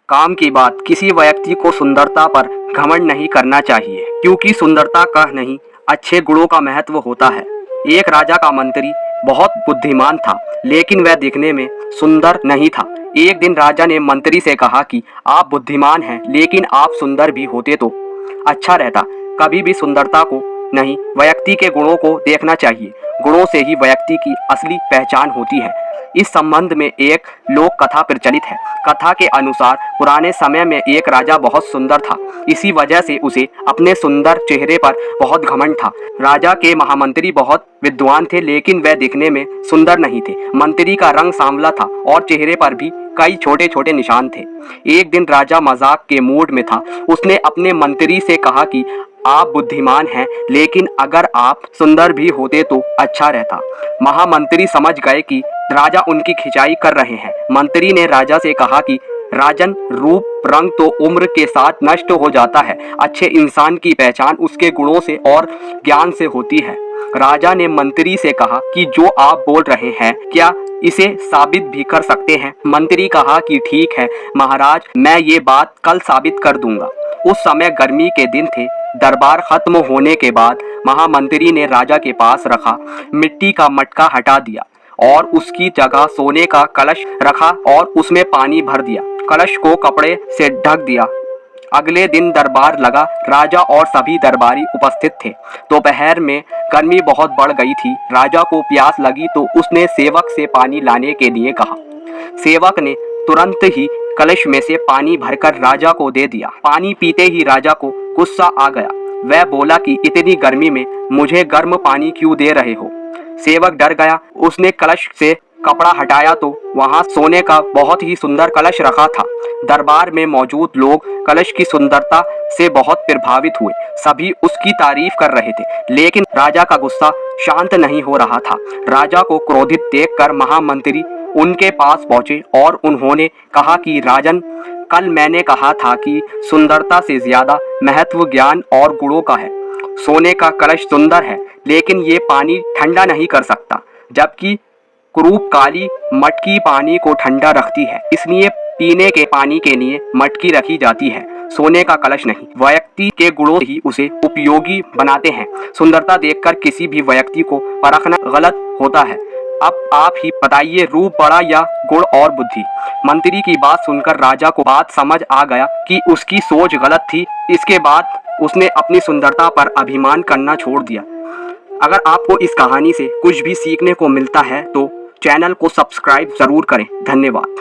काम की बात, किसी व्यक्ति को सुंदरता पर घमंड नहीं करना चाहिए, क्योंकि सुंदरता का नहीं, अच्छे गुणों का महत्व होता है। एक राजा का मंत्री बहुत बुद्धिमान था, लेकिन वह दिखने में सुंदर नहीं था। एक दिन राजा ने मंत्री से कहा कि आप बुद्धिमान हैं, लेकिन आप सुंदर भी होते तो अच्छा रहता। कभी भी सुंदरता को नहीं, व्यक्ति के गुणों को देखना चाहिए। गुणों से ही व्यक्ति की असली पहचान होती है। इस संबंध में एक लोक कथा प्रचलित है। कथा के अनुसार पुराने समय में एक राजा बहुत सुंदर था। इसी वजह से उसे अपने सुंदर चेहरे पर बहुत घमंड था। राजा के महामंत्री बहुत विद्वान थे, लेकिन वह दिखने में सुंदर नहीं थे। मंत्री का रंग सांवला था और चेहरे पर भी कई छोटे छोटे निशान थे। एक दिन राजा मजाक के मूड में था। उसने अपने मंत्री से कहा कि आप बुद्धिमान हैं, लेकिन अगर आप सुंदर भी होते तो अच्छा रहता। महामंत्री समझ गए कि राजा उनकी खिंचाई कर रहे हैं। मंत्री ने राजा से कहा कि राजन, रूप रंग तो उम्र के साथ नष्ट हो जाता है। अच्छे इंसान की पहचान उसके गुणों से और ज्ञान से होती है। राजा ने मंत्री से कहा कि जो आप बोल रहे हैं, क्या इसे साबित भी कर सकते हैं? मंत्री कहा कि ठीक है महाराज, मैं ये बात कल साबित कर दूंगा। उस समय गर्मी के दिन थे। दरबार खत्म होने के बाद महामंत्री ने राजा के पास रखा मिट्टी का मटका हटा दिया और उसकी जगह सोने का कलश रखा और उसमें पानी भर दिया। कलश को कपड़े से ढक दिया। अगले दिन दरबार लगा। राजा और सभी दरबारी उपस्थित थे। दोपहर में गर्मी बहुत बढ़ गई थी। राजा को प्यास लगी तो उसने सेवक से पानी लाने के लिए कहा। सेवक ने तुरंत ही कलश में से पानी भरकर राजा को दे दिया। पानी पीते ही राजा को गुस्सा आ गया। वह बोला कि इतनी गर्मी में मुझे गर्म पानी क्यों दे रहे हो? सेवक डर गया। उसने कलश से कपड़ा हटाया तो वहां सोने का बहुत ही सुंदर कलश रखा था। दरबार में मौजूद लोग कलश की सुंदरता से बहुत प्रभावित हुए। सभी उसकी तारीफ कर रहे थे, लेकिन राजा का गुस्सा शांत नहीं हो रहा था। राजा को क्रोधित देखकर महामंत्री उनके पास पहुंचे और उन्होंने कहा कि राजन, कल मैंने कहा था कि सुंदरता से ज्यादा महत्व ज्ञान और गुणों का है। सोने का कलश सुंदर है, लेकिन ये पानी ठंडा नहीं कर सकता, जबकि कुरूप काली मटकी पानी को ठंडा रखती है। इसलिए पीने के पानी के लिए मटकी रखी जाती है, सोने का कलश नहीं। व्यक्ति के गुणों ही उसे उपयोगी बनाते हैं। सुंदरता देखकर किसी भी व्यक्ति को परखना गलत होता है। अब आप ही बताइए, रूप बड़ा या गुण और बुद्धि? मंत्री की बात सुनकर राजा को बात समझ आ गया कि उसकी सोच गलत थी। इसके बाद उसने अपनी सुंदरता पर अभिमान करना छोड़ दिया। अगर आपको इस कहानी से कुछ भी सीखने को मिलता है तो चैनल को सब्सक्राइब जरूर करें। धन्यवाद।